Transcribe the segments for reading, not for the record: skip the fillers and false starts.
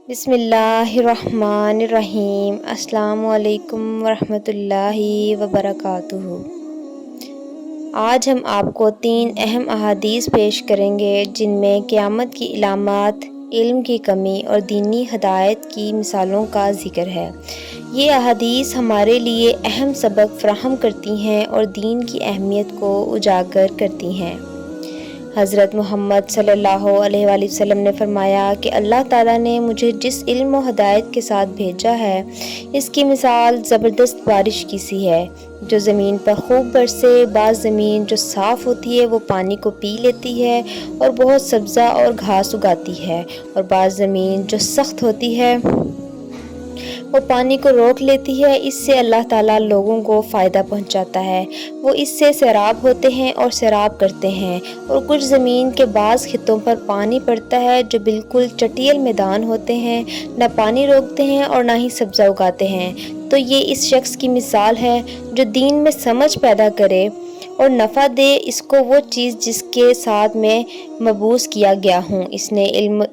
بسم اللہ الرحمن الرحیم۔ السلام علیکم ورحمۃ اللہ وبرکاتہ۔ آج ہم آپ کو 3 اہم احادیث پیش کریں گے جن میں قیامت کی علامات، علم کی کمی اور دینی ہدایت کی مثالوں کا ذکر ہے۔ یہ احادیث ہمارے لیے اہم سبق فراہم کرتی ہیں اور دین کی اہمیت کو اجاگر کرتی ہیں۔ حضرت محمد صلی اللہ علیہ وآلہ وسلم نے فرمایا کہ اللہ تعالیٰ نے مجھے جس علم و ہدایت کے ساتھ بھیجا ہے، اس کی مثال زبردست بارش کی سی ہے جو زمین پر خوب برسے۔ بعض زمین جو صاف ہوتی ہے وہ پانی کو پی لیتی ہے اور بہت سبزہ اور گھاس اگاتی ہے، اور بعض زمین جو سخت ہوتی ہے وہ پانی کو روک لیتی ہے۔ اس سے اللہ تعالیٰ لوگوں کو فائدہ پہنچاتا ہے، وہ اس سے سیراب ہوتے ہیں اور سیراب کرتے ہیں۔ اور کچھ زمین کے بعض خطوں پر پانی پڑتا ہے جو بالکل چٹیل میدان ہوتے ہیں، نہ پانی روکتے ہیں اور نہ ہی سبزہ اگاتے ہیں۔ تو یہ اس شخص کی مثال ہے جو دین میں سمجھ پیدا کرے اور نفع دے اس کو وہ چیز جس کے ساتھ میں مبعوث کیا گیا ہوں۔ اس نے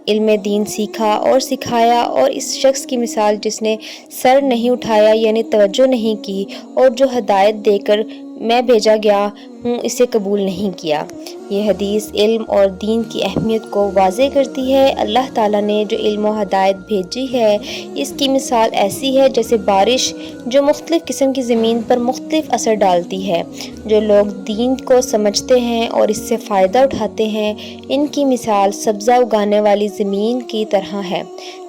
علم دین سیکھا اور سکھایا، اور اس شخص کی مثال جس نے سر نہیں اٹھایا یعنی توجہ نہیں کی، اور جو ہدایت دے کر میں بھیجا گیا ہوں اسے قبول نہیں کیا۔ یہ حدیث علم اور دین کی اہمیت کو واضح کرتی ہے۔ اللہ تعالیٰ نے جو علم و ہدایت بھیجی ہے اس کی مثال ایسی ہے جیسے بارش جو مختلف قسم کی زمین پر مختلف اثر ڈالتی ہے۔ جو لوگ دین کو سمجھتے ہیں اور اس سے فائدہ اٹھاتے ہیں ان کی مثال سبزہ اگانے والی زمین کی طرح ہے،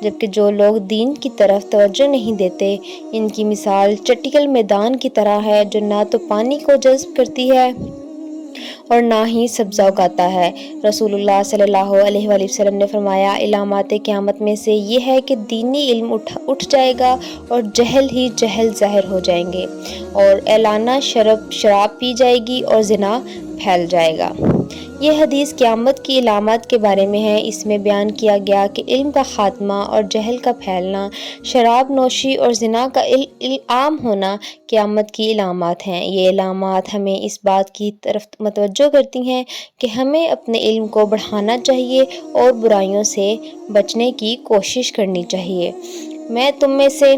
جبکہ جو لوگ دین کی طرف توجہ نہیں دیتے ان کی مثال چٹیل میدان کی طرح ہے جو نہ تو پانی کو جذب کرتی ہے اور نہ ہی سبزہ اگاتا ہے۔ رسول اللہ صلی اللہ علیہ وآلہ وسلم نے فرمایا، علامات قیامت میں سے یہ ہے کہ دینی علم اٹھ جائے گا اور جہل ہی جہل ظاہر ہو جائیں گے، اور اعلانہ شراب پی جائے گی اور زنا پھیل جائے گا۔ یہ حدیث قیامت کی علامات کے بارے میں ہے۔ اس میں بیان کیا گیا کہ علم کا خاتمہ اور جہل کا پھیلنا، شراب نوشی اور زنا کا عام ہونا قیامت کی علامات ہیں۔ یہ علامات ہمیں اس بات کی طرف متوجہ کرتی ہیں کہ ہمیں اپنے علم کو بڑھانا چاہیے اور برائیوں سے بچنے کی کوشش کرنی چاہیے۔ میں تم میں سے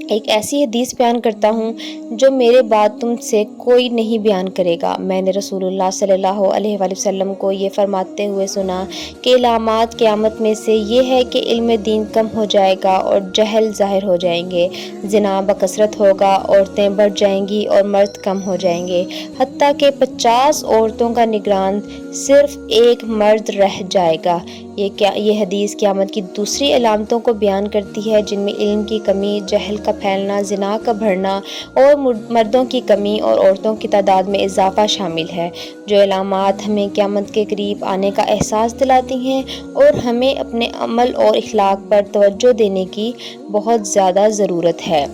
ایک ایسی حدیث بیان کرتا ہوں جو میرے بعد تم سے کوئی نہیں بیان کرے گا۔ میں نے رسول اللہ صلی اللہ علیہ وآلہ وسلم کو یہ فرماتے ہوئے سنا کہ علامات قیامت میں سے یہ ہے کہ علم دین کم ہو جائے گا اور جہل ظاہر ہو جائیں گے، زنا بکثرت ہوگا، عورتیں بڑھ جائیں گی اور مرد کم ہو جائیں گے، حتیٰ کہ 50 عورتوں کا نگران صرف ایک مرد رہ جائے گا۔ یہ حدیث قیامت کی دوسری علامتوں کو بیان کرتی ہے جن میں علم کی کمی، جہل کا پھیلنا، زنا کا بڑھنا اور مردوں کی کمی اور عورتوں کی تعداد میں اضافہ شامل ہے۔ جو علامات ہمیں قیامت کے قریب آنے کا احساس دلاتی ہیں اور ہمیں اپنے عمل اور اخلاق پر توجہ دینے کی بہت زیادہ ضرورت ہے۔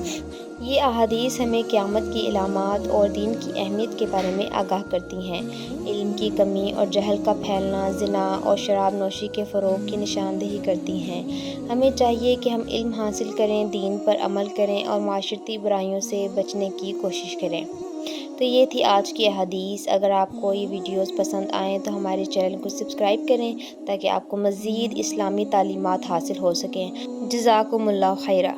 یہ احادیث ہمیں قیامت کی علامات اور دین کی اہمیت کے بارے میں آگاہ کرتی ہیں۔ علم کی کمی اور جہل کا پھیلنا زنا اور شراب نوشی کے فروغ کی نشاندہی کرتی ہیں۔ ہمیں چاہیے کہ ہم علم حاصل کریں، دین پر عمل کریں اور معاشرتی برائیوں سے بچنے کی کوشش کریں۔ تو یہ تھی آج کی احادیث۔ اگر آپ کو یہ ویڈیوز پسند آئیں تو ہمارے چینل کو سبسکرائب کریں تاکہ آپ کو مزید اسلامی تعلیمات حاصل ہو سکیں۔ جزاکم اللہ خیرا۔